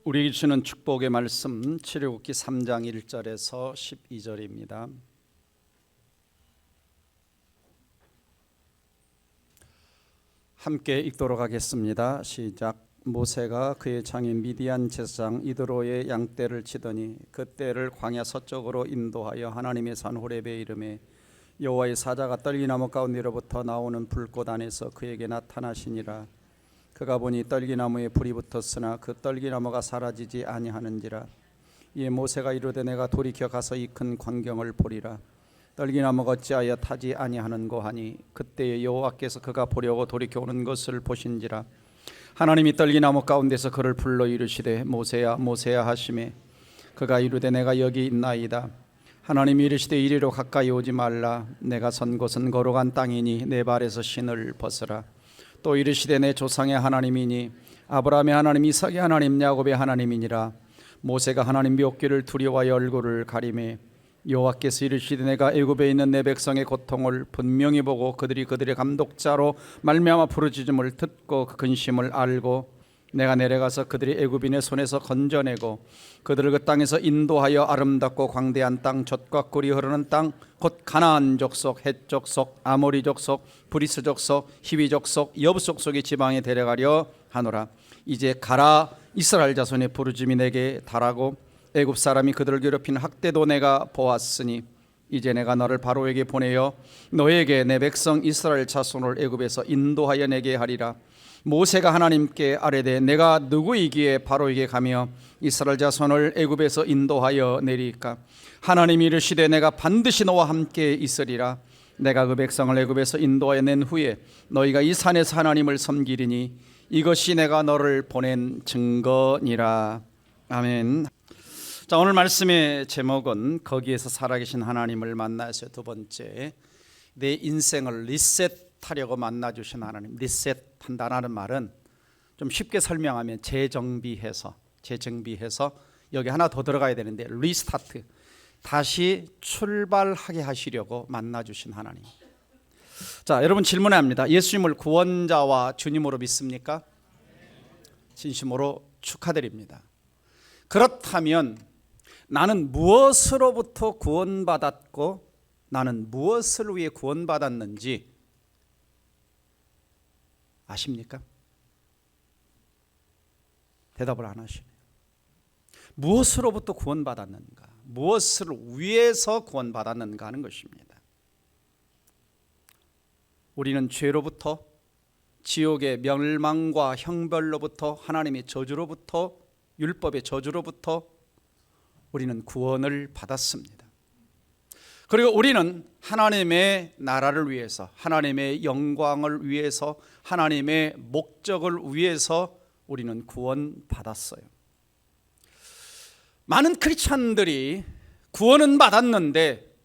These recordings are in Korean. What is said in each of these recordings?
우리에게 주는 축복의 말씀 출애굽기 3장 1절에서 12절입니다. 함께 읽도록 하겠습니다. 시작. 모세가 그의 장인 미디안 제사장 이드로의 양떼를 치더니 그 떼를 광야 서쪽으로 인도하여 하나님의 산 호렙에 이르매 여호와의 사자가 떨기나무 가운데로부터 나오는 불꽃 안에서 그에게 나타나시니라. 그가 보니 떨기나무에 불이 붙었으나 그 떨기나무가 사라지지 아니하는지라. 이에 모세가 이르되 내가 돌이켜 가서 이 큰 광경을 보리라. 떨기나무가 어찌하여 타지 아니하는고 하니 그때에 여호와께서 그가 보려고 돌이켜 오는 것을 보신지라. 하나님이 떨기나무 가운데서 그를 불러 이르시되 모세야 모세야 하시매 그가 이르되 내가 여기 있나이다. 하나님이 이르시되 이리로 가까이 오지 말라. 내가 선 곳은 거룩한 땅이니 내 발에서 신을 벗으라. 또 이르시되 내 조상의 하나님이니 아브라함의 하나님 이삭의 하나님 야곱의 하나님이니라. 모세가 하나님 묘기를 두려워하여 얼굴을 가리매 여호와께서 이르시되 내가 애굽에 있는 내 백성의 고통을 분명히 보고 그들이 그들의 감독자로 말미암아 부르짖음을 듣고 그 근심을 알고 내가 내려가서 그들이 애굽인의 손에서 건져내고 그들을 그 땅에서 인도하여 아름답고 광대한 땅 젖과 꿀이 흐르는 땅 곧 가나안 족속, 헷 족속, 아모리 족속, 브리스 족속, 히위 족속, 여부 족속의 지방에 데려가려 하노라. 이제 가라. 이스라엘 자손의 부르짖음이 내게 달하고 애굽 사람이 그들을 괴롭힌 학대도 내가 보았으니 이제 내가 너를 바로에게 보내어 너에게 내 백성 이스라엘 자손을 애굽에서 인도하여 내게 하리라. 모세가 하나님께 아뢰되 내가 누구이기에 바로에게 가며 이스라엘 자손을 애굽에서 인도하여 내리까. 하나님이 이르시되 내가 반드시 너와 함께 있으리라. 내가 그 백성을 애굽에서 인도하여 낸 후에 너희가 이 산에서 하나님을 섬기리니 이것이 내가 너를 보낸 증거니라. 아멘. 자, 오늘 말씀의 제목은 거기에서 살아계신 하나님을 만나서 두 번째, 내 인생을 리셋하려고 만나주신 하나님. 리셋한다는 말은 좀 쉽게 설명하면 재정비해서 여기 하나 더 들어가야 되는데 리스타트, 다시 출발하게 하시려고 만나주신 하나님. 자, 여러분 질문합니다. 예수님을 구원자와 주님으로 믿습니까? 진심으로 축하드립니다. 그렇다면 나는 무엇으로부터 구원받았고 나는 무엇을 위해 구원받았는지 아십니까? 대답을 안 하시네요. 무엇으로부터 구원받았는가, 무엇을 위해서 구원받았는가 하는 것입니다. 우리는 죄로부터, 지옥의 멸망과 형벌로부터, 하나님의 저주로부터, 율법의 저주로부터 우리는 구원을 받았습니다. 그리고 우리는 하나님의 나라를 위해서, 하나님의 영광을 위해서, 하나님의 목적을 위해서 우리는 구원받았어요. 많은 크리스찬들이 구원은 받았는데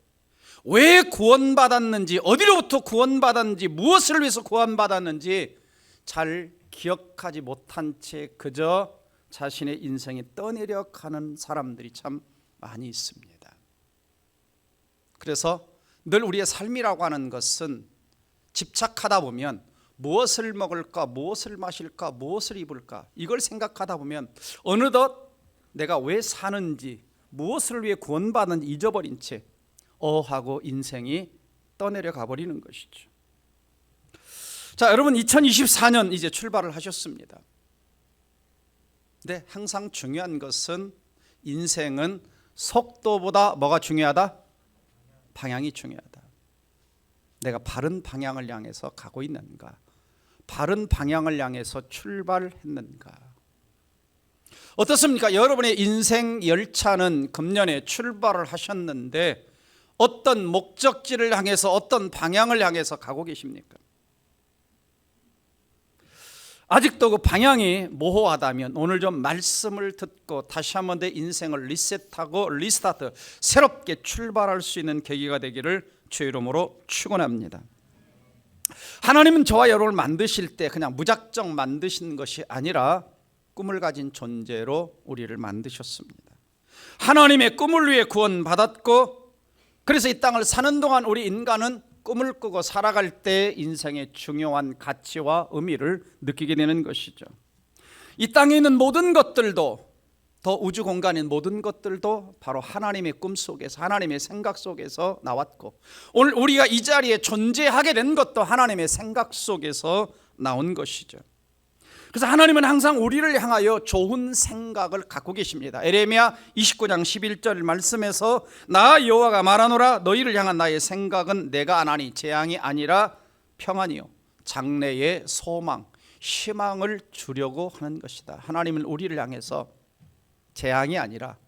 왜 구원받았는지, 어디로부터 구원받았는지, 무엇을 위해서 구원받았는지 잘 기억하지 못한 채 그저 자신의 인생에 떠내려 가는 사람들이 참 많이 있습니다. 그래서 늘 우리의 삶이라고 하는 것은 집착하다 보면 무엇을 먹을까, 무엇을 마실까, 무엇을 입을까 이걸 생각하다 보면 어느덧 내가 왜 사는지, 무엇을 위해 구원받는지 잊어버린 채 하고 인생이 떠내려 가버리는 것이죠. 자, 여러분 2024년 이제 출발을 하셨습니다. 근데 항상 중요한 것은 인생은 속도보다 뭐가 중요하다? 방향이 중요하다. 내가 바른 방향을 향해서 가고 있는가? 바른 방향을 향해서 출발했는가? 어떻습니까? 여러분의 인생 열차는 금년에 출발을 하셨는데 어떤 목적지를 향해서, 어떤 방향을 향해서 가고 계십니까? 아직도 그 방향이 모호하다면 오늘 좀 말씀을 듣고 다시 한번 내 인생을 리셋하고 리스타트, 새롭게 출발할 수 있는 계기가 되기를 주의 이름으로 축원합니다. 하나님은 저와 여러분을 만드실 때 그냥 무작정 만드신 것이 아니라 꿈을 가진 존재로 우리를 만드셨습니다. 하나님의 꿈을 위해 구원받았고, 그래서 이 땅을 사는 동안 우리 인간은 꿈을 꾸고 살아갈 때 인생의 중요한 가치와 의미를 느끼게 되는 것이죠. 이 땅에 있는 모든 것들도 더 우주 공간인 모든 것들도 바로 하나님의 꿈 속에서, 하나님의 생각 속에서 나왔고, 오늘 우리가 이 자리에 존재하게 된 것도 하나님의 생각 속에서 나온 것이죠. 그래서 하나님은 항상 우리를 향하여 좋은 생각을 갖고 계십니다. 에레미야 29장 11절 말씀에서 나 여호와가 말하노라 너희를 향한 나의 생각은 내가 안하니 재앙이 아니라 평안이요 장래의 소망, 희망을 주려고 하는 것이다. 하나님은 우리를 향해서 재앙이 아니라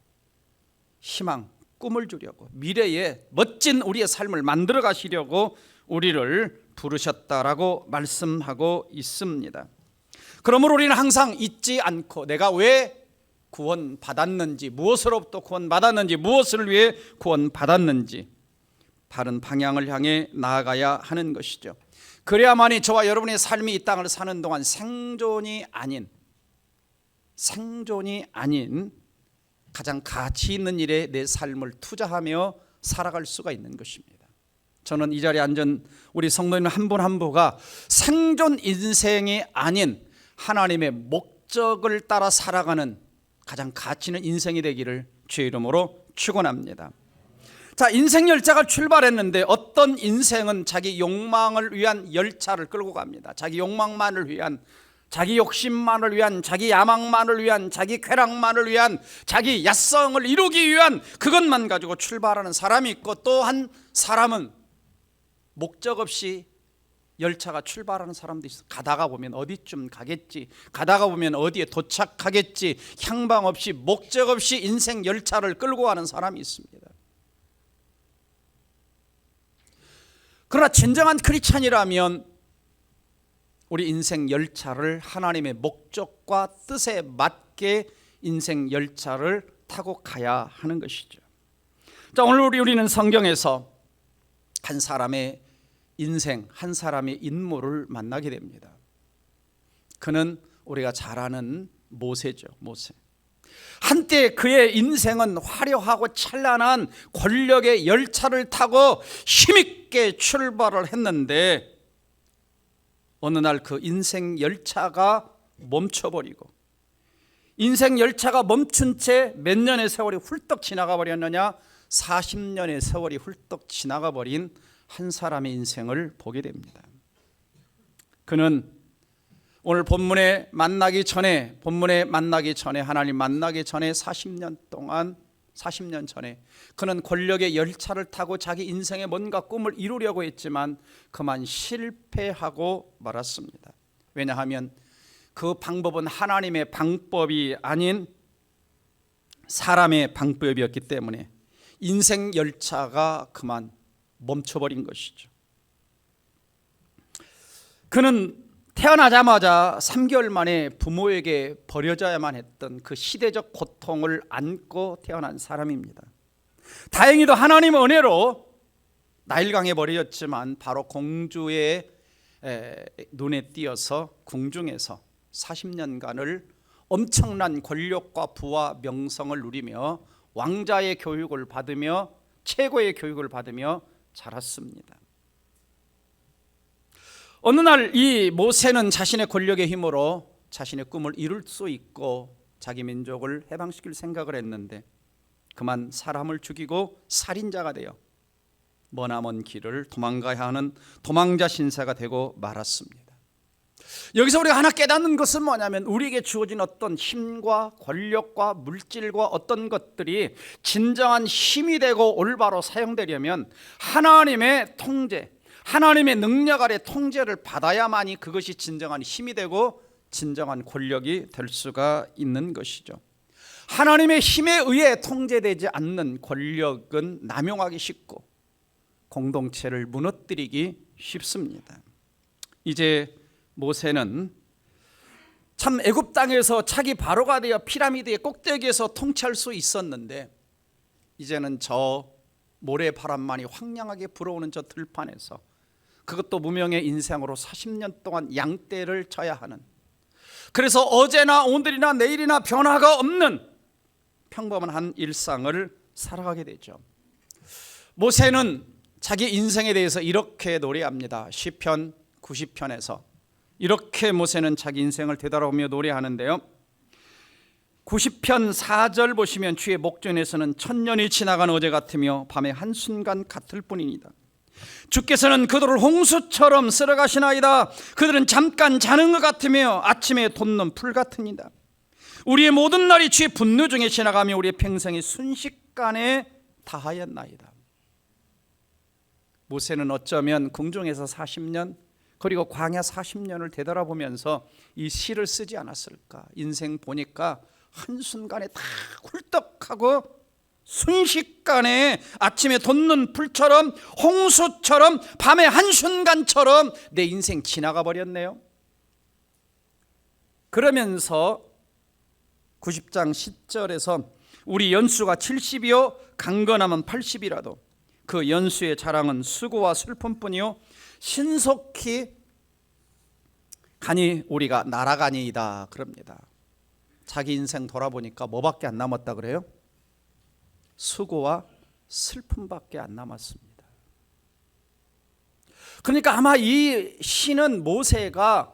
희망, 꿈을 주려고, 미래에 멋진 우리의 삶을 만들어 가시려고 우리를 부르셨다라고 말씀하고 있습니다. 그러므로 우리는 항상 잊지 않고 내가 왜 구원받았는지, 무엇으로부터 구원받았는지, 무엇을 위해 구원받았는지 바른 방향을 향해 나아가야 하는 것이죠. 그래야만이 저와 여러분의 삶이 이 땅을 사는 동안 생존이 아닌 가장 가치 있는 일에 내 삶을 투자하며 살아갈 수가 있는 것입니다. 저는 이 자리에 앉은 우리 성도님 한 분 한 분가 생존 인생이 아닌 하나님의 목적을 따라 살아가는 가장 가치 있는 인생이 되기를 주의 이름으로 축원합니다. 자, 인생 열차가 출발했는데 어떤 인생은 자기 욕망을 위한 열차를 끌고 갑니다. 자기 욕망만을 위한, 자기 욕심만을 위한, 자기 야망만을 위한, 자기 쾌락만을 위한, 자기 야성을 이루기 위한 그것만 가지고 출발하는 사람이 있고, 또 한 사람은 목적 없이 열차가 출발하는 사람도 있어. 가다가 보면 어디쯤 가겠지, 가다가 보면 어디에 도착하겠지, 향방 없이 목적 없이 인생 열차를 끌고 가는 사람이 있습니다. 그러나 진정한 크리스찬이라면 우리 인생 열차를 하나님의 목적과 뜻에 맞게 인생 열차를 타고 가야 하는 것이죠. 자, 오늘 우리는 성경에서 한 사람의 인생, 한 사람의 인물을 만나게 됩니다. 그는 우리가 잘 아는 모세죠. 모세. 한때 그의 인생은 화려하고 찬란한 권력의 열차를 타고 힘있게 출발을 했는데 어느 날 그 인생 열차가 멈춰버리고, 인생 열차가 멈춘 채 몇 년의 세월이 훌떡 지나가 버렸느냐? 40년의 세월이 훌떡 지나가 버린 한 사람의 인생을 보게 됩니다. 그는 오늘 본문에 만나기 전에, 하나님 만나기 전에 40년 전에 그는 권력의 열차를 타고 자기 인생의 뭔가 꿈을 이루려고 했지만 그만 실패하고 말았습니다. 왜냐하면 그 방법은 하나님의 방법이 아닌 사람의 방법이었기 때문에 인생 열차가 그만 멈춰버린 것이죠. 그는 태어나자마자 3개월 만에 부모에게 버려져야만 했던 그 시대적 고통을 안고 태어난 사람입니다. 다행히도 하나님의 은혜로 나일강에 버려졌지만 바로 공주의 눈에 띄어서 궁중에서 40년간을 엄청난 권력과 부와 명성을 누리며 왕자의 교육을 받으며 최고의 교육을 받으며 자랐습니다. 어느 날 이 모세는 자신의 권력의 힘으로 자신의 꿈을 이룰 수 있고 자기 민족을 해방시킬 생각을 했는데 그만 사람을 죽이고 살인자가 되어 머나먼 길을 도망가야 하는 도망자 신세가 되고 말았습니다. 여기서 우리가 하나 깨닫는 것은 뭐냐면 우리에게 주어진 어떤 힘과 권력과 물질과 어떤 것들이 진정한 힘이 되고 올바로 사용되려면 하나님의 통제, 하나님의 능력 아래 통제를 받아야만이 그것이 진정한 힘이 되고 진정한 권력이 될 수가 있는 것이죠. 하나님의 힘에 의해 통제되지 않는 권력은 남용하기 쉽고 공동체를 무너뜨리기 쉽습니다. 이제 모세는 참 애굽 땅에서 자기 바로가 되어 피라미드의 꼭대기에서 통치할 수 있었는데 이제는 저 모래바람만이 황량하게 불어오는 저 들판에서 그것도 무명의 인생으로 40년 동안 양떼를 쳐야 하는, 그래서 어제나 오늘이나 내일이나 변화가 없는 평범한 일상을 살아가게 되죠. 모세는 자기 인생에 대해서 이렇게 노래합니다. 시편 90편에서 이렇게 모세는 자기 인생을 되돌아보며 노래하는데요. 90편 4절 보시면 주의 목전에서는 천년이 지나간 어제 같으며 밤의 한순간 같을 뿐이니다. 주께서는 그들을 홍수처럼 쓸어가시나이다. 그들은 잠깐 자는 것 같으며 아침에 돋는 풀 같으니이다. 우리의 모든 날이 주의 분노 중에 지나가며 우리의 평생이 순식간에 다하였나이다. 모세는 어쩌면 궁중에서 40년 그리고 광야 40년을 되돌아보면서 이 시를 쓰지 않았을까. 인생 보니까 한순간에 다 훌떡하고 순식간에 아침에 돋는 풀처럼 홍수처럼 밤의 한순간처럼 내 인생 지나가 버렸네요. 그러면서 90장 10절에서 우리 연수가 70이요 강건하면 80이라도 그 연수의 자랑은 수고와 슬픔뿐이요 신속히 가니 우리가 날아가니이다 그럽니다. 자기 인생 돌아보니까 뭐밖에 안 남았다 그래요? 수고와 슬픔밖에 안 남았습니다. 그러니까 아마 이 시는 모세가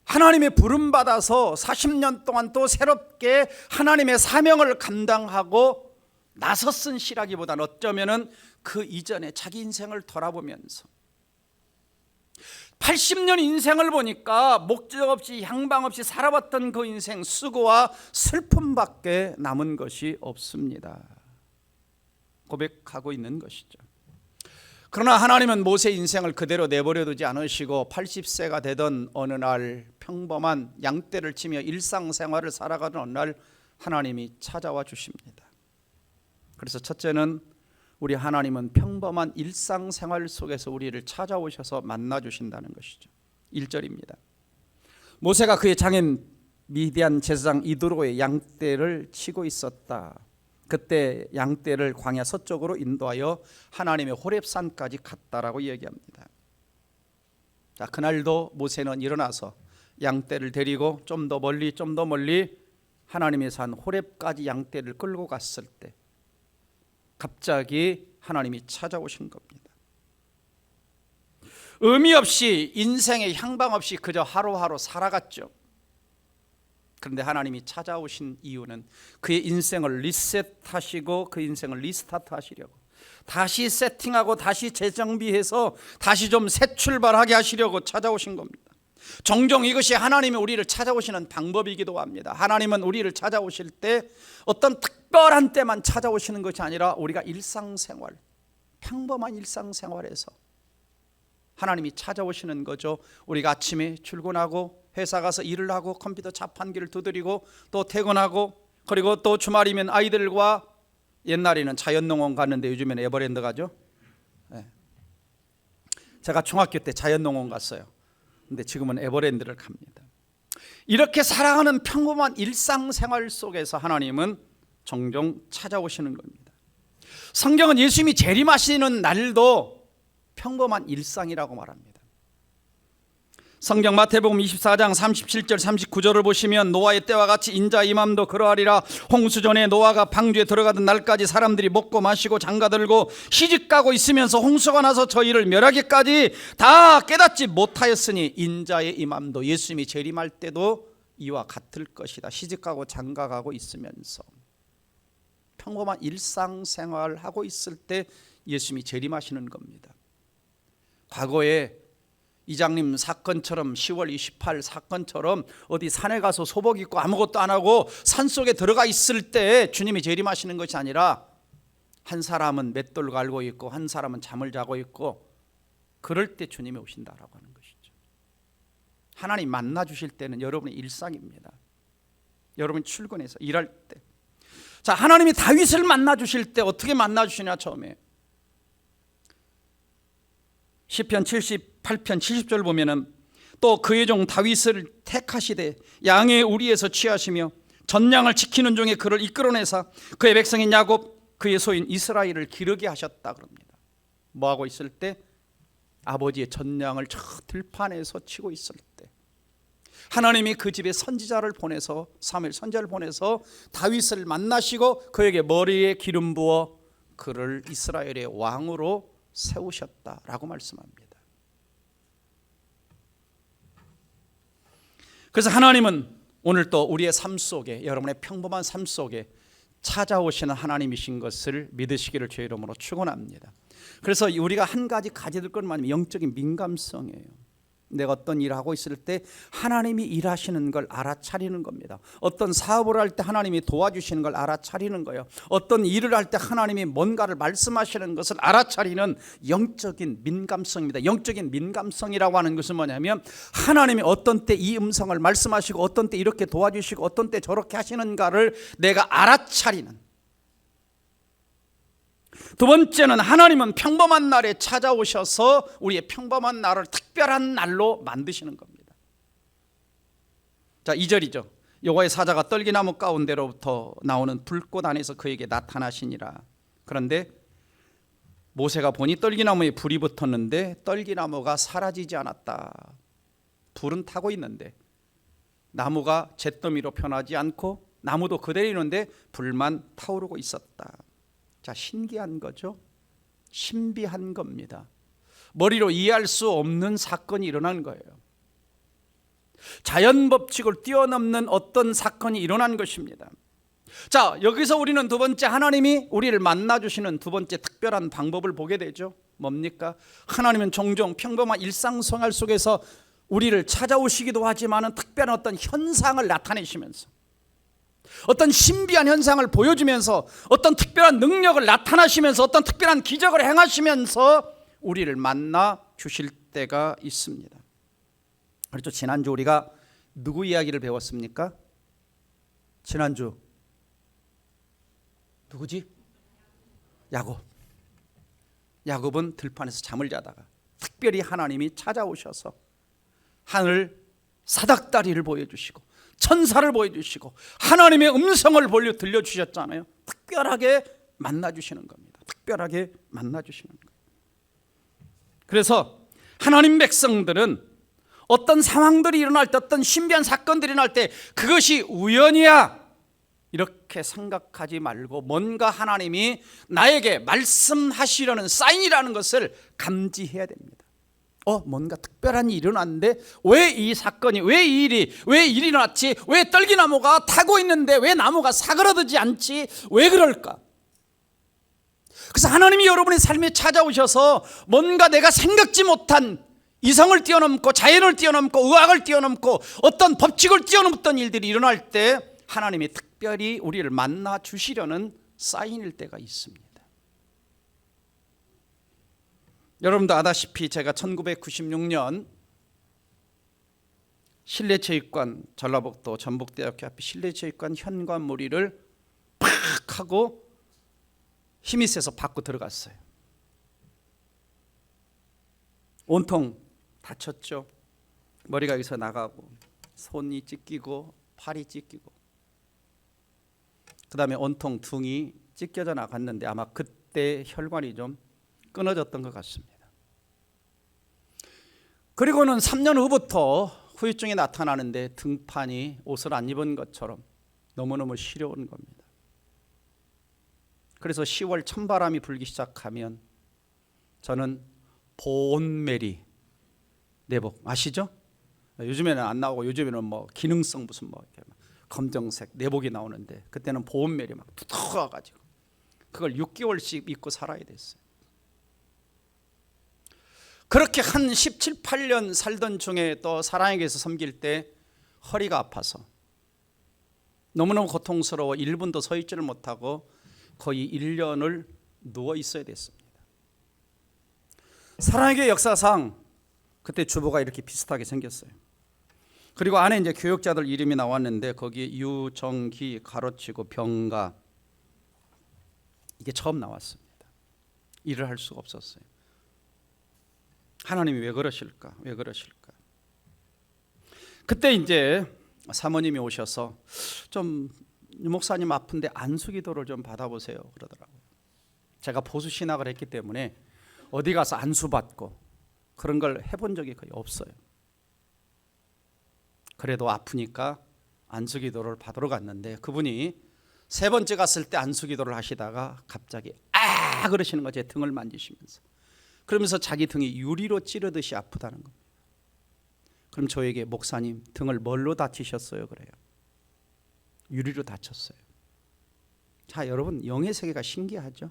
하나님의 부름받아서 40년 동안 또 새롭게 하나님의 사명을 감당하고 나서 쓴 시라기보다는 어쩌면 그 이전에 자기 인생을 돌아보면서 80년 인생을 보니까 목적 없이 향방 없이 살아왔던 그 인생 수고와 슬픔밖에 남은 것이 없습니다. 고백하고 있는 것이죠. 그러나 하나님은 모세의 인생을 그대로 내버려 두지 않으시고 80세가 되던 어느 날 평범한 양떼를 치며 일상생활을 살아가는 어느 날 하나님이 찾아와 주십니다. 그래서 첫째는 우리 하나님은 평범한 일상생활 속에서 우리를 찾아오셔서 만나주신다는 것이죠. 1절입니다. 모세가 그의 장인 미디안 제사장 이드로의 양떼를 치고 있었다. 그때 양떼를 광야 서쪽으로 인도하여 하나님의 호렙산까지 갔다라고 이야기합니다. 자, 그날도 모세는 일어나서 양떼를 데리고 좀 더 멀리 하나님의 산 호렙까지 양떼를 끌고 갔을 때 갑자기 하나님이 찾아오신 겁니다. 의미 없이 인생의 향방 없이 그저 하루하루 살아갔죠. 그런데 하나님이 찾아오신 이유는 그의 인생을 리셋하시고 그 인생을 리스타트 하시려고, 다시 세팅하고 다시 재정비해서 다시 좀 새 출발하게 하시려고 찾아오신 겁니다. 종종 이것이 하나님이 우리를 찾아오시는 방법이기도 합니다. 하나님은 우리를 찾아오실 때 어떤 특별한 때만 찾아오시는 것이 아니라 우리가 일상생활, 평범한 일상생활에서 하나님이 찾아오시는 거죠. 우리가 아침에 출근하고 회사 가서 일을 하고 컴퓨터 자판기를 두드리고 또 퇴근하고 그리고 또 주말이면 아이들과, 옛날에는 자연농원 갔는데 요즘에는 에버랜드 가죠. 네. 제가 중학교 때 자연농원 갔어요. 근데 지금은 에버랜드를 갑니다. 이렇게 살아가는 평범한 일상생활 속에서 하나님은 종종 찾아오시는 겁니다. 성경은 예수님이 재림하시는 날도 평범한 일상이라고 말합니다. 성경 마태복음 24장 37절 39절을 보시면 노아의 때와 같이 인자 임함도 그러하리라. 홍수 전에 노아가 방주에 들어가던 날까지 사람들이 먹고 마시고 장가들고 시집가고 있으면서 홍수가 나서 저희를 멸하기까지 다 깨닫지 못하였으니 인자의 임함도, 예수님이 재림할 때도 이와 같을 것이다. 시집가고 장가가고 있으면서 평범한 일상생활하고 있을 때 예수님이 재림하시는 겁니다. 과거에 이장님 사건처럼 10월 28일 사건처럼 어디 산에 가서 소복 입고 아무것도 안 하고 산속에 들어가 있을 때 주님이 재림하시는 것이 아니라 한 사람은 맷돌 갈고 있고 한 사람은 잠을 자고 있고 그럴 때 주님이 오신다라고 하는 것이죠. 하나님 만나 주실 때는 여러분의 일상입니다. 여러분이 출근해서 일할 때. 자, 하나님이 다윗을 만나 주실 때 어떻게 만나 주시냐. 처음에 시편 78편 70절 보면은 또 그의 종 다윗을 택하시되 양의 우리에서 취하시며 전양을 지키는 중에 그를 이끌어내사 그의 백성인 야곱 그의 소인 이스라엘을 기르게 하셨다 그럽니다. 뭐하고 있을 때? 아버지의 전양을 저 들판에서 치고 있을 때 하나님이 그 집에 선지자를 보내서, 사무엘 선지자를 보내서 다윗을 만나시고 그에게 머리에 기름 부어 그를 이스라엘의 왕으로 세우셨다라고 말씀합니다. 그래서 하나님은 오늘 또 우리의 삶 속에, 여러분의 평범한 삶 속에 찾아오시는 하나님이신 것을 믿으시기를 주의 이름으로 축원합니다. 그래서 우리가 한 가지 가져야 될 것만 아니면 영적인 민감성이에요. 내가 어떤 일을 하고 있을 때 하나님이 일하시는 걸 알아차리는 겁니다. 어떤 사업을 할 때 하나님이 도와주시는 걸 알아차리는 거예요. 어떤 일을 할 때 하나님이 뭔가를 말씀하시는 것을 알아차리는 영적인 민감성입니다. 영적인 민감성이라고 하는 것은 뭐냐면 하나님이 어떤 때 이 음성을 말씀하시고 어떤 때 이렇게 도와주시고 어떤 때 저렇게 하시는가를 내가 알아차리는. 두 번째는 하나님은 평범한 날에 찾아오셔서 우리의 평범한 날을 특별한 날로 만드시는 겁니다. 자, 2절이죠. 여호와의 사자가 떨기나무 가운데로부터 나오는 불꽃 안에서 그에게 나타나시니라. 그런데 모세가 보니 떨기나무에 불이 붙었는데 떨기나무가 사라지지 않았다. 불은 타고 있는데 나무가 잿더미로 변하지 않고 나무도 그대로 있는데 불만 타오르고 있었다. 자, 신기한 거죠. 신비한 겁니다. 머리로 이해할 수 없는 사건이 일어난 거예요. 자연 법칙을 뛰어넘는 어떤 사건이 일어난 것입니다. 자, 여기서 우리는 두 번째 하나님이 우리를 만나주시는 두 번째 특별한 방법을 보게 되죠. 뭡니까? 하나님은 종종 평범한 일상생활 속에서 우리를 찾아오시기도 하지만 특별한 어떤 현상을 나타내시면서 어떤 신비한 현상을 보여주면서 어떤 특별한 능력을 나타나시면서 어떤 특별한 기적을 행하시면서 우리를 만나 주실 때가 있습니다. 그렇죠. 지난주 우리가 누구 이야기를 배웠습니까? 지난주 누구지? 야곱은 들판에서 잠을 자다가 특별히 하나님이 찾아오셔서 하늘 사닥다리를 보여주시고 천사를 보여주시고 하나님의 음성을 들려주셨잖아요. 특별하게 만나주시는 겁니다. 특별하게 만나주시는 거예요. 그래서 하나님 백성들은 어떤 상황들이 일어날 때, 어떤 신비한 사건들이 일어날 때 그것이 우연이야 이렇게 생각하지 말고 뭔가 하나님이 나에게 말씀하시려는 사인이라는 것을 감지해야 됩니다. 뭔가 특별한 일이 일어났는데 왜 이 사건이, 왜 이 일이 일어났지? 왜 떨기나무가 타고 있는데 왜 나무가 사그라들지 않지? 왜 그럴까? 그래서 하나님이 여러분의 삶에 찾아오셔서 뭔가 내가 생각지 못한 이성을 뛰어넘고 자연을 뛰어넘고 의학을 뛰어넘고 어떤 법칙을 뛰어넘던 일들이 일어날 때 하나님이 특별히 우리를 만나 주시려는 사인일 때가 있습니다. 여러분도 아다시피 제가 1996년 실내체육관, 전라북도 전북대학교 앞에 실내체육관 현관무리를 팍 하고 힘이 세서 받고 들어갔어요. 온통 다쳤죠. 머리가 여기서 나가고 손이 찢기고 팔이 찢기고 그 다음에 온통 둥이 찢겨져 나갔는데 아마 그때 혈관이 좀 끊어졌던 것 같습니다. 그리고는 3년 후부터 후유증이 나타나는데 등판이 옷을 안 입은 것처럼 너무너무 시려운 겁니다. 그래서 10월 찬바람이 불기 시작하면 저는 보온메리 내복 아시죠? 요즘에는 안 나오고 요즘에는 뭐 기능성 무슨 뭐 이렇게 검정색 내복이 나오는데 그때는 보온메리 막 두터워가지고 그걸 6개월씩 입고 살아야 됐어요. 그렇게 한 17, 18년 살던 중에 또 사랑에 대해서 섬길 때 허리가 아파서 너무너무 고통스러워 1분도 서 있지를 못하고 거의 1년을 누워 있어야 됐습니다. 사랑의 역사상 그때 주보가 이렇게 비슷하게 생겼어요. 그리고 안에 이제 교역자들 이름이 나왔는데 거기에 유정기 가로치고 병가 이게 처음 나왔습니다. 일을 할 수가 없었어요. 하나님이 왜 그러실까? 왜 그러실까? 그때 이제 사모님이 오셔서 좀 목사님 아픈데 안수기도를 좀 받아보세요 그러더라고요. 제가 보수 신학을 했기 때문에 어디 가서 안수 받고 그런 걸 해본 적이 거의 없어요. 그래도 아프니까 안수기도를 받으러 갔는데 그분이 세 번째 갔을 때 안수기도를 하시다가 갑자기 그러시는 거예요. 제 등을 만지시면서. 그러면서 자기 등이 유리로 찌르듯이 아프다는 겁니다. 그럼 저에게 목사님 등을 뭘로 다치셨어요? 그래요. 유리로 다쳤어요. 자, 여러분, 영의 세계가 신기하죠?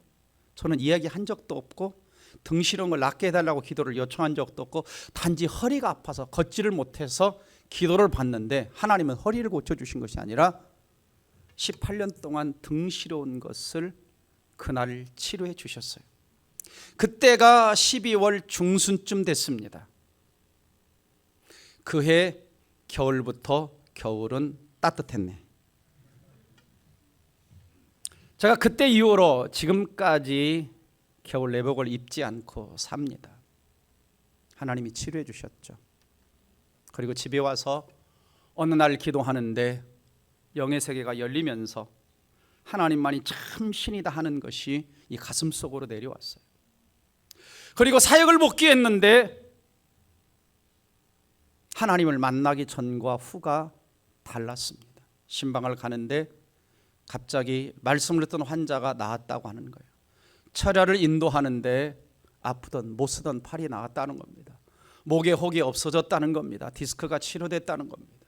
저는 이야기한 적도 없고 등 시려운 걸 낫게 해달라고 기도를 요청한 적도 없고 단지 허리가 아파서 걷지를 못해서 기도를 받는데 하나님은 허리를 고쳐주신 것이 아니라 18년 동안 등 시려운 것을 그날 치료해 주셨어요. 그때가 12월 중순쯤 됐습니다. 그해 겨울부터 겨울은 따뜻했네. 제가 그때 이후로 지금까지 겨울 내복을 입지 않고 삽니다. 하나님이 치료해 주셨죠. 그리고 집에 와서 어느 날 기도하는데 영의 세계가 열리면서 하나님만이 참 신이다 하는 것이 이 가슴 속으로 내려왔어요. 그리고 사역을 복귀했는데 하나님을 만나기 전과 후가 달랐습니다. 신방을 가는데 갑자기 말씀을 듣던 환자가 나았다고 하는 거예요. 철야를 인도하는데 아프던 못 쓰던 팔이 나았다는 겁니다. 목에 혹이 없어졌다는 겁니다. 디스크가 치료됐다는 겁니다.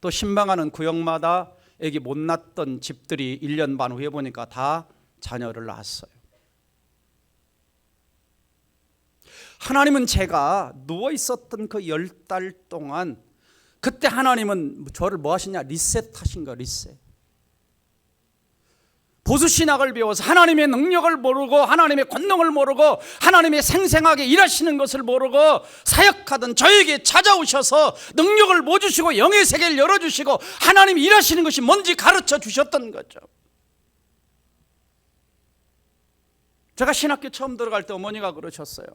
또 신방하는 구역마다 애기 못 낳았던 집들이 1년 반 후에 보니까 다 자녀를 낳았어요. 하나님은 제가 누워 있었던 그 10달 동안 그때 하나님은 저를 뭐 하시냐? 리셋하신 거, 리셋. 보수신학을 배워서 하나님의 능력을 모르고 하나님의 권능을 모르고 하나님의 생생하게 일하시는 것을 모르고 사역하던 저에게 찾아오셔서 능력을 못 주시고 영의 세계를 열어주시고 하나님이 일하시는 것이 뭔지 가르쳐 주셨던 거죠. 제가 신학교 처음 들어갈 때 어머니가 그러셨어요.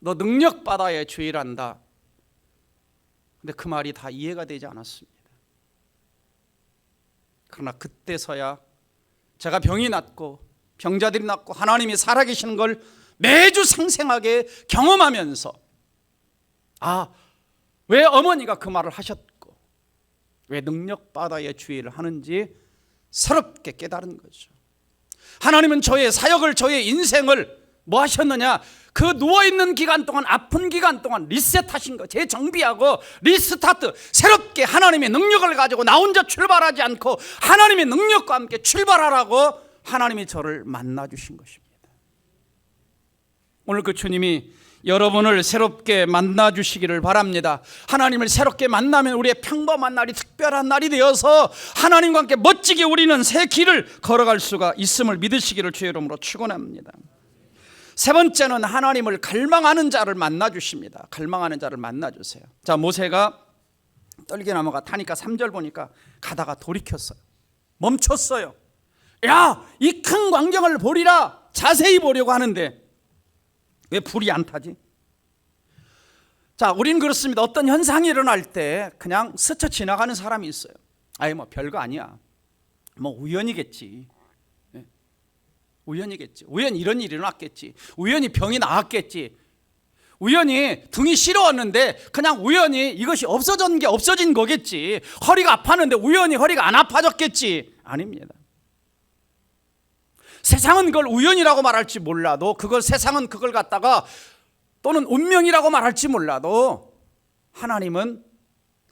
너 능력 받아야 주일한다. 근데 그 말이 다 이해가 되지 않았습니다. 그러나 그때서야 제가 병이 낫고 병자들이 낫고 하나님이 살아계시는 걸 매주 생생하게 경험하면서 왜 어머니가 그 말을 하셨고 왜 능력받아야 주의를 하는지 새롭게 깨달은 거죠. 하나님은 저의 사역을, 저의 인생을 뭐 하셨느냐? 그 누워있는 기간 동안, 아픈 기간 동안 리셋하신 거, 재정비하고 리스타트, 새롭게 하나님의 능력을 가지고 나 혼자 출발하지 않고 하나님의 능력과 함께 출발하라고 하나님이 저를 만나주신 것입니다. 오늘 그 주님이 여러분을 새롭게 만나주시기를 바랍니다. 하나님을 새롭게 만나면 우리의 평범한 날이 특별한 날이 되어서 하나님과 함께 멋지게 우리는 새 길을 걸어갈 수가 있음을 믿으시기를 주의 이름으로 축원합니다. 세 번째는 하나님을 갈망하는 자를 만나주십니다. 갈망하는 자를 만나주세요. 자, 모세가 떨기나무가 타니까 3절 보니까 가다가 돌이켰어요. 멈췄어요. 야, 이 큰 광경을 보리라. 자세히 보려고 하는데 왜 불이 안 타지? 자, 우리는 그렇습니다. 어떤 현상이 일어날 때 그냥 스쳐 지나가는 사람이 있어요. 뭐 별거 아니야. 뭐 우연이겠지. 우연이겠지. 우연히 이런 일이 일어났겠지. 우연히 병이 나았겠지. 우연히 등이 시려웠는데 그냥 우연히 이것이 없어진 게 없어진 거겠지. 허리가 아팠는데 우연히 허리가 안 아파졌겠지. 아닙니다. 세상은 그걸 우연이라고 말할지 몰라도 세상은 그걸 갖다가 또는 운명이라고 말할지 몰라도 하나님은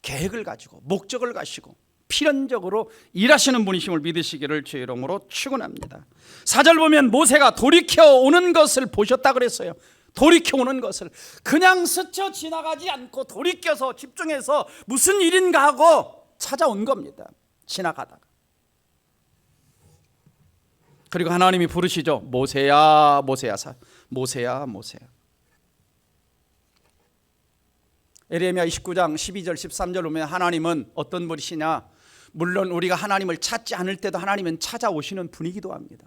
계획을 가지고 목적을 가지고 필연적으로 일하시는 분이심을 믿으시기를 주의 이름으로 축원합니다. 4절 보면 모세가 돌이켜 오는 것을 보셨다 그랬어요. 돌이켜 오는 것을 그냥 스쳐 지나가지 않고 돌이켜서 집중해서 무슨 일인가 하고 찾아온 겁니다. 지나가다가. 그리고 하나님이 부르시죠. 모세야, 모세야, 모세야, 모세야. 에레미야 29장 12절 13절 보면 하나님은 어떤 분이시냐? 물론 우리가 하나님을 찾지 않을 때도 하나님은 찾아오시는 분이기도 합니다.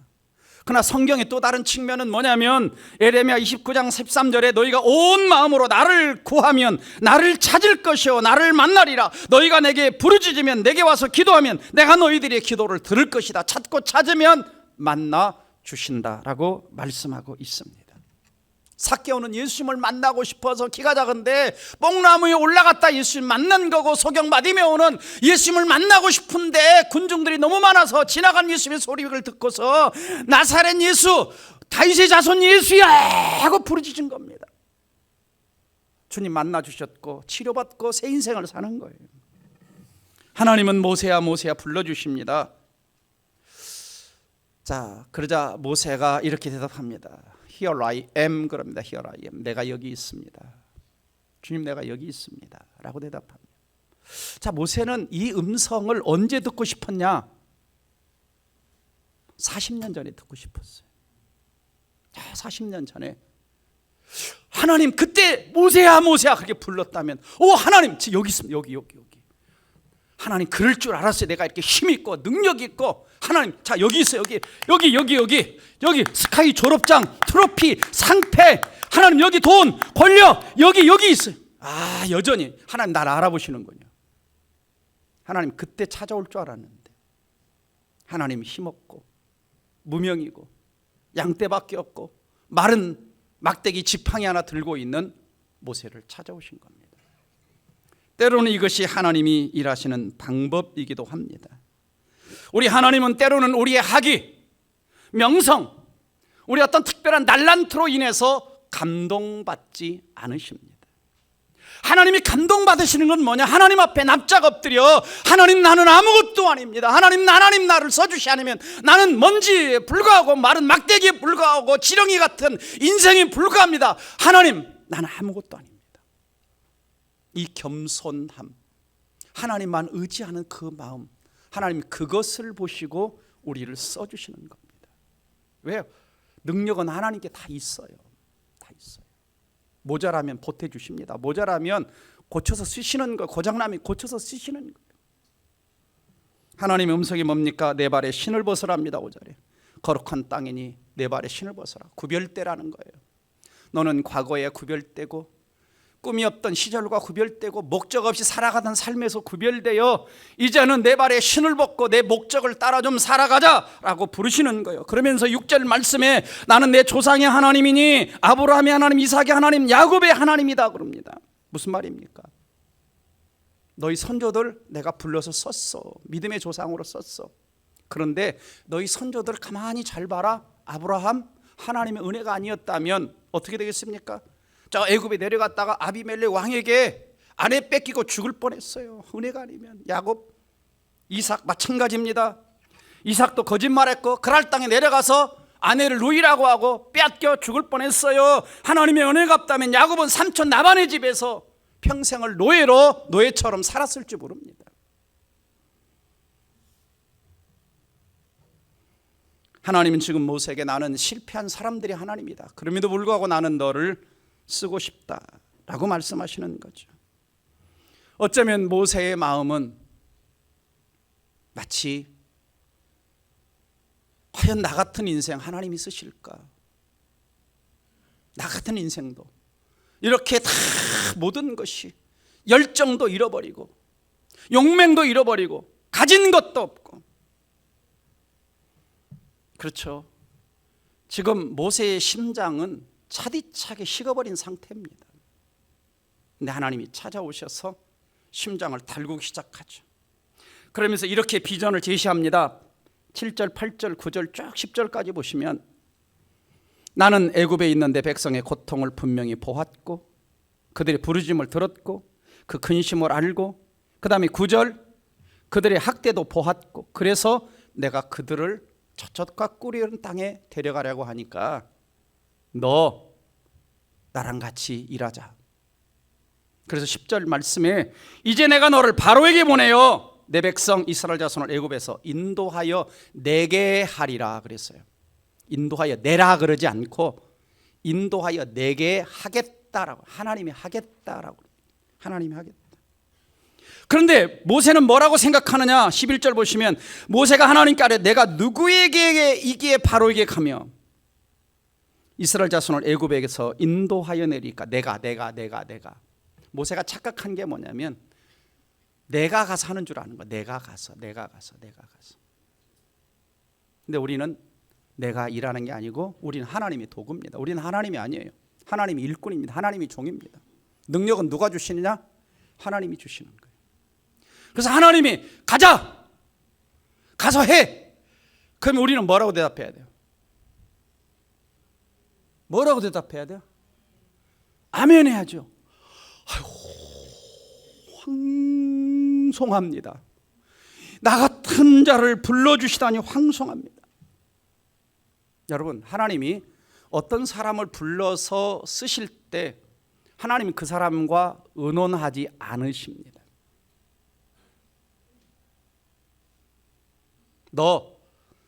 그러나 성경의 또 다른 측면은 뭐냐면 에레미야 29장 13절에 너희가 온 마음으로 나를 구하면 나를 찾을 것이요 나를 만나리라. 너희가 내게 부르짖으면 내게 와서 기도하면 내가 너희들의 기도를 들을 것이다. 찾고 찾으면 만나 주신다라고 말씀하고 있습니다. 삭개오는 예수님을 만나고 싶어서 키가 작은데 뽕나무에 올라갔다 예수님 만난 거고, 소경 바디메오는 예수님을 만나고 싶은데 군중들이 너무 많아서 지나간 예수님의 소리를 듣고서 나사렛 예수, 다윗의 자손 예수야 하고 부르짖은 겁니다. 주님 만나 주셨고 치료받고 새 인생을 사는 거예요. 하나님은 모세야 모세야 불러주십니다. 자, 그러자 모세가 이렇게 대답합니다. Here I am. 그럽니다. Here I am. 내가 여기 있습니다. 주님, 내가 여기 있습니다 라고 대답합니다. 자, 모세는 이 음성을 언제 듣고 싶었냐? 40년 전에 듣고 싶었어요. 40년 전에 하나님 그때 모세야 모세야 그렇게 불렀다면, 오 하나님 여기 있습니다. 여기 하나님 그럴 줄 알았어요. 내가 이렇게 힘 있고 능력 있고, 하나님 자 여기 있어요. 여기 스카이 졸업장, 트로피, 상패, 하나님 여기 돈, 권력 여기 있어요. 아, 여전히 하나님 나를 알아보시는군요. 하나님 그때 찾아올 줄 알았는데 하나님 힘없고 무명이고 양떼밖에 없고 마른 막대기 지팡이 하나 들고 있는 모세를 찾아오신 겁니다. 때로는 이것이 하나님이 일하시는 방법이기도 합니다. 우리 하나님은 때로는 우리의 학위, 명성, 우리 어떤 특별한 날란트로 인해서 감동받지 않으십니다. 하나님이 감동받으시는 건 뭐냐? 하나님 앞에 납작 엎드려 하나님 나는 아무것도 아닙니다. 하나님 나를 써주시 않으면 나는 먼지에 불과하고 마른 막대기에 불과하고 지렁이 같은 인생에 불과합니다. 하나님 나는 아무것도 아닙니다. 이 겸손함, 하나님만 의지하는 그 마음, 하나님 그것을 보시고 우리를 써주시는 겁니다. 왜요? 능력은 하나님께 다 있어요. 다 있어요. 모자라면 보태주십니다. 모자라면 고쳐서 쓰시는 거, 고장나면 고쳐서 쓰시는 거예요. 하나님의 음성이 뭡니까? 내 발에 신을 벗으랍니다. 5절에 거룩한 땅이니 내 발에 신을 벗어라. 구별되라는 거예요. 너는 과거에 구별되고 꿈이 없던 시절과 구별되고 목적 없이 살아가던 삶에서 구별되어 이제는 내 발에 신을 벗고 내 목적을 따라 좀 살아가자라고 부르시는 거예요. 그러면서 6절 말씀에 나는 내 조상의 하나님이니 아브라함의 하나님, 이삭의 하나님, 야곱의 하나님이다 그럽니다. 무슨 말입니까? 너희 선조들 내가 불러서 썼어. 믿음의 조상으로 썼어. 그런데 너희 선조들 가만히 잘 봐라. 아브라함 하나님의 은혜가 아니었다면 어떻게 되겠습니까? 저 애굽에 내려갔다가 아비멜렉 왕에게 아내 뺏기고 죽을 뻔했어요. 은혜가 아니면. 야곱, 이삭 마찬가지입니다. 이삭도 거짓말했고 그랄 땅에 내려가서 아내를 루이라고 하고 빼앗겨 죽을 뻔했어요. 하나님의 은혜가 없다면 야곱은 삼촌 라반의 집에서 평생을 노예처럼 살았을지 모릅니다. 하나님은 지금 모세에게 나는 실패한 사람들이 하나님이다. 그럼에도 불구하고 나는 너를 쓰고 싶다라고 말씀하시는 거죠. 어쩌면 모세의 마음은 마치 과연 나 같은 인생 하나님이 쓰실까? 나 같은 인생도 이렇게 다 모든 것이 열정도 잃어버리고 용맹도 잃어버리고 가진 것도 없고, 그렇죠. 지금 모세의 심장은 차디차게 식어버린 상태입니다. 근데 하나님이 찾아오셔서 심장을 달구기 시작하죠. 그러면서 이렇게 비전을 제시합니다. 7절, 8절, 9절 쭉 10절까지 보시면 나는 애굽에 있는 내 백성의 고통을 분명히 보았고 그들의 부르짖음을 들었고 그 근심을 알고, 그 다음에 9절 그들의 학대도 보았고 그래서 내가 그들을 젖과 꿀이 흐르는 땅에 데려가려고 하니까 너 나랑 같이 일하자. 그래서 10절 말씀에 이제 내가 너를 바로에게 보내요. 내 백성 이스라엘 자손을 애굽에서 인도하여 내게 하리라 그랬어요. 인도하여 내라 그러지 않고 인도하여 내게 하겠다라고, 하나님이 하겠다라고. 하나님이 하겠다. 그런데 모세는 뭐라고 생각하느냐? 11절 보시면 모세가 하나님께 아뢰 내가 누구에게 이기에 바로에게 가며 이스라엘 자손을 애굽에게서 인도하여 내리까? 내가. 모세가 착각한 게 뭐냐면 내가 가서 하는 줄 아는 거야. 내가 가서. 근데 우리는 내가 일하는 게 아니고 우리는 하나님이 도구입니다. 우리는 하나님이 아니에요. 하나님이 일꾼입니다. 하나님이 종입니다. 능력은 누가 주시느냐? 하나님이 주시는 거예요. 그래서 하나님이 가자! 가서 해! 그러면 우리는 뭐라고 대답해야 돼요? 뭐라고 대답해야 돼요? 아멘 해야죠. 아이고, 황송합니다. 나 같은 자를 불러주시다니 황송합니다. 여러분, 하나님이 어떤 사람을 불러서 쓰실 때 하나님은 그 사람과 의논하지 않으십니다. 너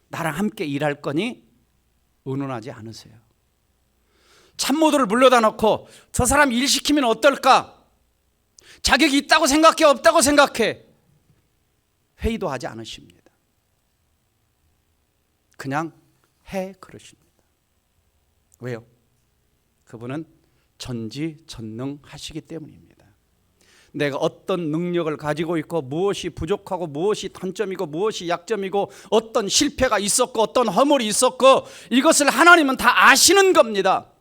나랑 함께 일할 거니? 의논하지 않으세요. 참모들을 불러다 놓고 저 사람 일 시키면 어떨까? 자격이 있다고 생각해? 없다고 생각해? 회의도 하지 않으십니다. 그냥 해 그러십니다. 왜요? 그분은 전지전능하시기 때문입니다. 내가 어떤 능력을 가지고 있고 무엇이 부족하고 무엇이 단점이고 무엇이 약점이고 어떤 실패가 있었고 어떤 허물이 있었고 이것을 하나님은 다 아시는 겁니다.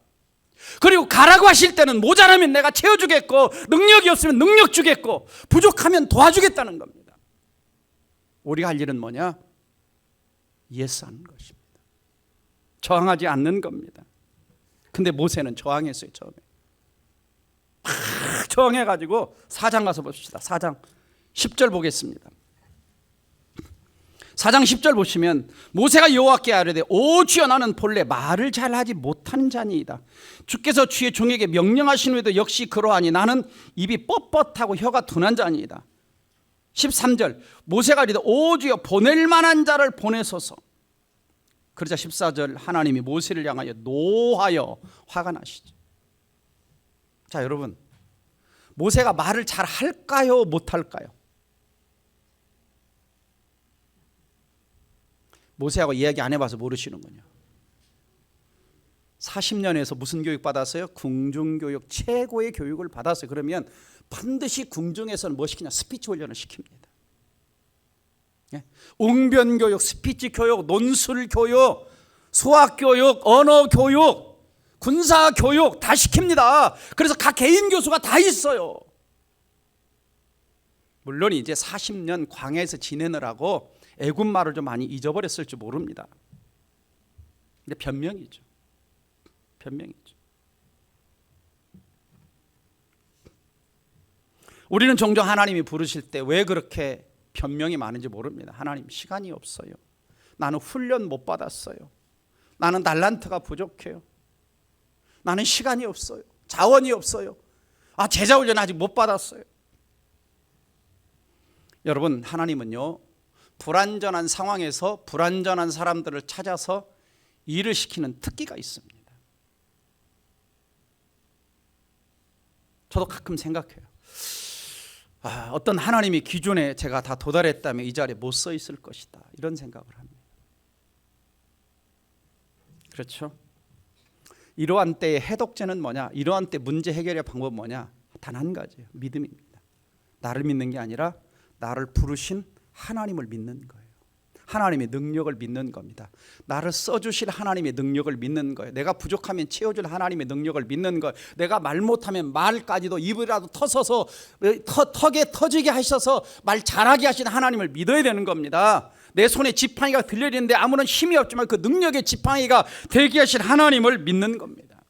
그리고 가라고 하실 때는 모자라면 내가 채워주겠고 능력이 없으면 능력 주겠고 부족하면 도와주겠다는 겁니다. 우리가 할 일은 뭐냐? 예스하는 것입니다. 저항하지 않는 겁니다. 근데 모세는 저항했어요. 처음에 막 저항해가지고 4장 가서 봅시다. 4장 10절 보겠습니다. 4장 10절 보시면 모세가 여호와께 아뢰되 오 주여 나는 본래 말을 잘하지 못하는 자니이다. 주께서 주의 종에게 명령하신 후에도 역시 그러하니 나는 입이 뻣뻣하고 혀가 둔한 자니이다. 13절 모세가 이르되 오 주여 보낼 만한 자를 보내소서. 그러자 14절 하나님이 모세를 향하여 노하여 화가 나시죠. 자, 여러분, 모세가 말을 잘 할까요? 못할까요? 모세하고 이야기 안 해봐서 모르시는군요. 40년에서 무슨 교육 받았어요? 궁중교육, 최고의 교육을 받았어요. 그러면 반드시 궁중에서는 뭐 시키냐? 스피치 훈련을 시킵니다. 웅변교육, 스피치 교육, 논술 교육, 수학 교육, 언어 교육, 군사 교육 다 시킵니다. 그래서 각 개인 교수가 다 있어요. 물론 이제 40년 광야에서 지내느라고 애국말을 좀 많이 잊어버렸을지 모릅니다. 근데 변명이죠. 변명이죠. 우리는 종종 하나님이 부르실 때 왜 그렇게 변명이 많은지 모릅니다. 하나님 시간이 없어요. 나는 훈련 못 받았어요. 나는 달란트가 부족해요. 나는 시간이 없어요. 자원이 없어요. 제자 훈련 아직 못 받았어요. 여러분, 하나님은요 불완전한 상황에서 불완전한 사람들을 찾아서 일을 시키는 특기가 있습니다. 저도 가끔 생각해요. 어떤 하나님의 기준에 제가 다 도달했다면 이 자리에 못 서 있을 것이다, 이런 생각을 합니다. 그렇죠? 이러한 때의 해독제는 뭐냐? 이러한 때 문제 해결의 방법은 뭐냐? 단 한 가지예요. 믿음입니다. 나를 믿는 게 아니라 나를 부르신 하나님을 믿는 거예요. 하나님의 능력을 믿는 겁니다. 나를 써주실 하나님의 능력을 믿는 거예요. 내가 부족하면 채워줄 하나님의 능력을 믿는 거예요. 내가 말 못하면 말까지도 입이라도 터서서 턱에 터지게 하셔서 말 잘하게 하신 하나님을 믿어야 되는 겁니다. 내 손에 지팡이가 들려있는데 아무런 힘이 없지만 그 능력의 지팡이가 되게 하신 하나님을 믿는 겁니다.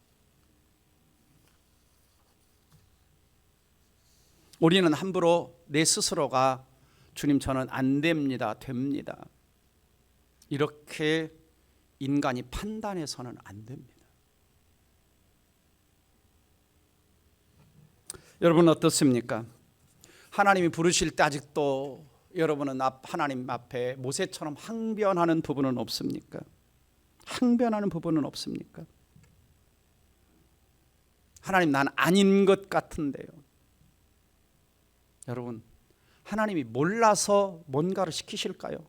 우리는 함부로 내 스스로가 주님 저는 안 됩니다, 됩니다, 이렇게 인간이 판단해서는 안 됩니다. 여러분 어떻습니까? 하나님이 부르실 때 아직도 여러분은 하나님 앞에 모세처럼 항변하는 부분은 없습니까? 항변하는 부분은 없습니까? 하나님 난 아닌 것 같은데요. 여러분, 하나님이 몰라서 뭔가를 시키실까요?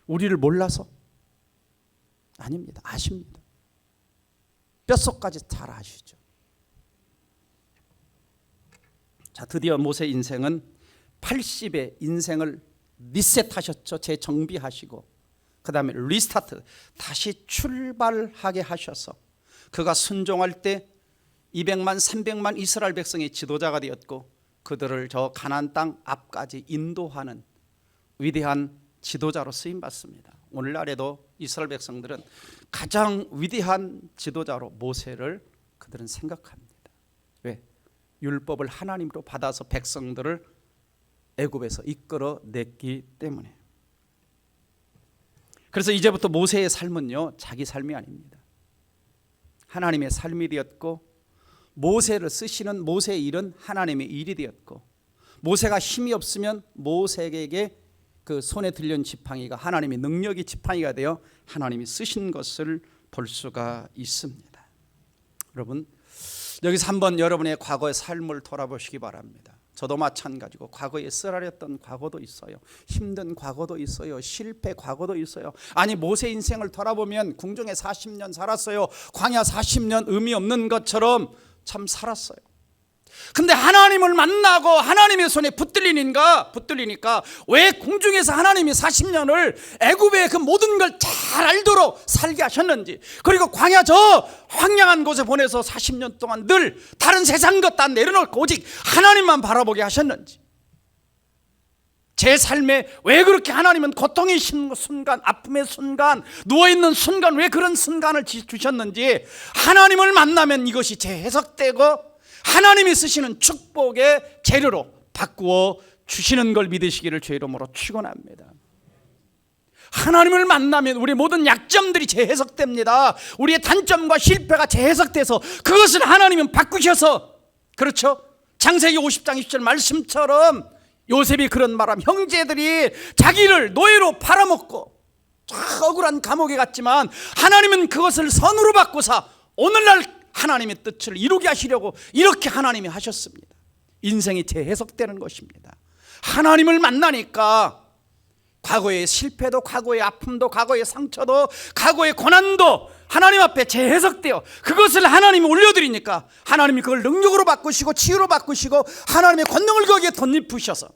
우리를 몰라서? 아닙니다. 아십니다. 뼛속까지 잘 아시죠. 자, 드디어 모세 인생은 80의 인생을 리셋하셨죠. 재정비하시고 그 다음에 리스타트, 다시 출발하게 하셔서 그가 순종할 때 200만 300만 이스라엘 백성의 지도자가 되었고 그들을 저 가나안 땅 앞까지 인도하는 위대한 지도자로 쓰임받습니다. 오늘날에도 이스라엘 백성들은 가장 위대한 지도자로 모세를 그들은 생각합니다. 왜? 율법을 하나님으로 받아서 백성들을 애굽에서 이끌어냈기 때문에. 그래서 이제부터 모세의 삶은요, 자기 삶이 아닙니다. 하나님의 삶이 되었고, 모세를 쓰시는 모세의 일은 하나님의 일이 되었고, 모세가 힘이 없으면 모세에게 그 손에 들려온 지팡이가 하나님의 능력이 지팡이가 되어 하나님이 쓰신 것을 볼 수가 있습니다. 여러분, 여기서 한번 여러분의 과거의 삶을 돌아보시기 바랍니다. 저도 마찬가지고 과거에 쓰라렸던 과거도 있어요. 힘든 과거도 있어요. 실패 과거도 있어요. 아니, 모세 인생을 돌아보면 궁정에 40년 살았어요. 광야 40년 의미 없는 것처럼 참 살았어요. 근데 하나님을 만나고 하나님의 손에 붙들리니까 왜 궁중에서 하나님이 40년을 애굽의 그 모든 걸 잘 알도록 살게 하셨는지, 그리고 광야 저 황량한 곳에 보내서 40년 동안 늘 다른 세상 것 다 내려놓고 오직 하나님만 바라보게 하셨는지, 제 삶에 왜 그렇게 하나님은 고통의 순간, 아픔의 순간, 누워있는 순간 왜 그런 순간을 주셨는지, 하나님을 만나면 이것이 재해석되고 하나님이 쓰시는 축복의 재료로 바꾸어 주시는 걸 믿으시기를 주의 이름으로 축원합니다. 하나님을 만나면 우리 모든 약점들이 재해석됩니다. 우리의 단점과 실패가 재해석돼서 그것을 하나님은 바꾸셔서, 그렇죠? 창세기 50장 20절 말씀처럼 요셉이 그런 말함, 형제들이 자기를 노예로 팔아먹고 억울한 감옥에 갔지만 하나님은 그것을 선으로 바꾸사 오늘날 하나님의 뜻을 이루게 하시려고 이렇게 하나님이 하셨습니다. 인생이 재해석되는 것입니다. 하나님을 만나니까 과거의 실패도, 과거의 아픔도, 과거의 상처도, 과거의 고난도 하나님 앞에 재해석되어 그것을 하나님이 올려드리니까 하나님이 그걸 능력으로 바꾸시고 치유로 바꾸시고 하나님의 권능을 거기에 덧입으셔서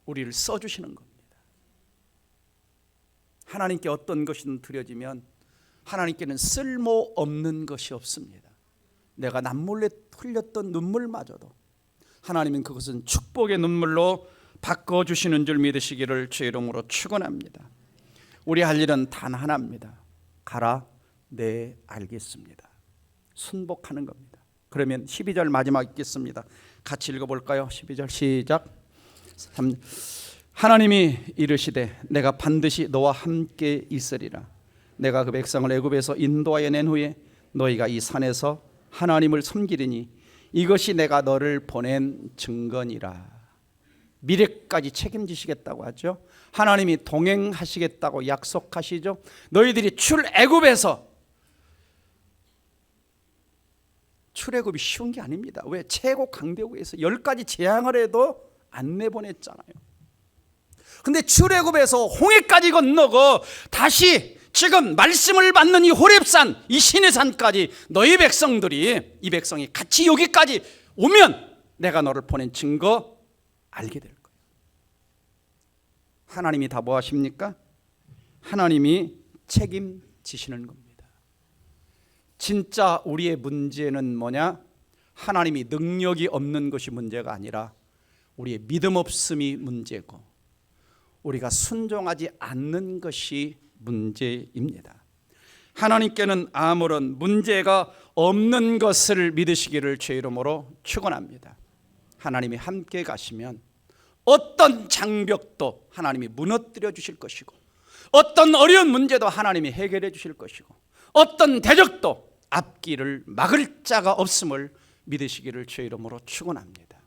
우리를 써주시는 겁니다. 하나님께 어떤 것이든 드려지면 하나님께는 쓸모없는 것이 없습니다. 내가 남몰래 흘렸던 눈물마저도 하나님은 그것은 축복의 눈물로 바꿔주시는 줄 믿으시기를 주의 이름으로 축원합니다. 우리 할 일은 단 하나입니다. 가라, 네 알겠습니다. 순복하는 겁니다. 그러면 12절 마지막 읽겠습니다. 같이 읽어볼까요? 12절 시작. 하나님이 이르시되 내가 반드시 너와 함께 있으리라. 내가 그 백성을 애굽에서 인도하여 낸 후에 너희가 이 산에서 하나님을 섬기리니 이것이 내가 너를 보낸 증거니라. 미래까지 책임지시겠다고 하죠. 하나님이 동행하시겠다고 약속하시죠. 너희들이 출애굽에서, 출애굽이 쉬운 게 아닙니다. 왜? 최고 강대국에서 10가지 재앙을 해도 안 내보냈잖아요. 근데 출애굽에서 홍해까지 건너고 다시 지금 말씀을 받는 이 호렙산, 이 시내산까지 너희 백성들이, 이 백성이 같이 여기까지 오면 내가 너를 보낸 증거 알게 될 거예요. 하나님이 다 뭐 하십니까? 하나님이 책임지시는 겁니다. 진짜 우리의 문제는 뭐냐? 하나님이 능력이 없는 것이 문제가 아니라 우리의 믿음 없음이 문제고 우리가 순종하지 않는 것이 문제입니다. 하나님께는 아무런 문제가 없는 것을 믿으시기를 주의 이름으로 축원합니다. 하나님이 함께 가시면 어떤 장벽도 하나님이 무너뜨려 주실 것이고 어떤 어려운 문제도 하나님이 해결해 주실 것이고 어떤 대적도 앞길을 막을 자가 없음을 믿으시기를 주의 이름으로 축원합니다.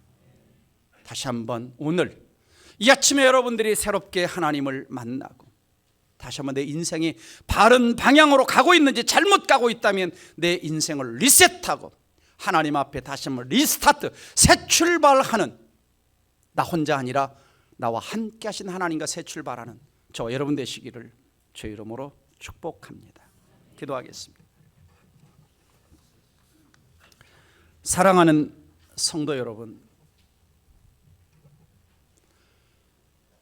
다시 한번 오늘 이 아침에 여러분들이 새롭게 하나님을 만나고 다시 한번 내 인생이 바른 방향으로 가고 있는지 잘못 가고 있다면 내 인생을 리셋하고 하나님 앞에 다시 한번 리스타트, 새 출발하는, 나 혼자 아니라 나와 함께 하신 하나님과 새 출발하는 저 여러분 되시기를 주의 이름으로 축복합니다. 기도하겠습니다. 사랑하는 성도 여러분,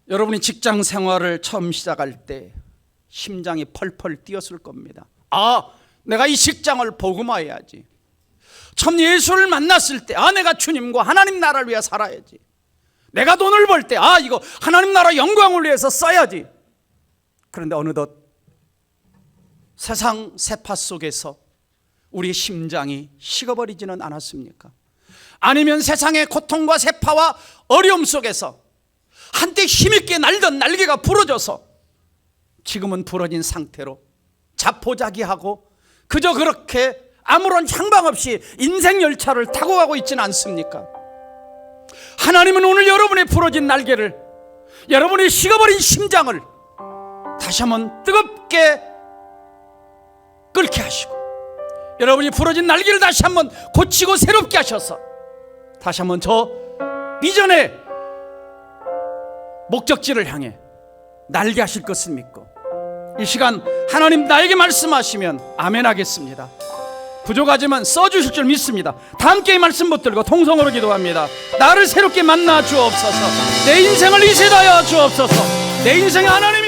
여러분이 직장 생활을 처음 시작할 때 심장이 펄펄 뛰었을 겁니다. 아, 내가 이 직장을 복음화해야지. 처음 예수를 만났을 때 내가 주님과 하나님 나라를 위해 살아야지. 내가 돈을 벌 때 이거 하나님 나라 영광을 위해서 써야지. 그런데 어느덧 세상 세파 속에서 우리의 심장이 식어버리지는 않았습니까? 아니면 세상의 고통과 세파와 어려움 속에서 한때 힘있게 날던 날개가 부러져서 지금은 부러진 상태로 자포자기하고 그저 그렇게 아무런 향방 없이 인생 열차를 타고 가고 있지는 않습니까? 하나님은 오늘 여러분의 부러진 날개를, 여러분의 식어버린 심장을 다시 한번 뜨겁게 끓게 하시고, 여러분이 부러진 날개를 다시 한번 고치고 새롭게 하셔서 다시 한번 저 이전의 목적지를 향해 날게 하실 것을 믿고, 이 시간 하나님 나에게 말씀하시면 아멘 하겠습니다. 부족하지만 써주실 줄 믿습니다. 다 함께 이 말씀 붙들고 통성으로 기도합니다. 나를 새롭게 만나 주옵소서. 내 인생을 이세다여 주옵소서. 내 인생에 하나님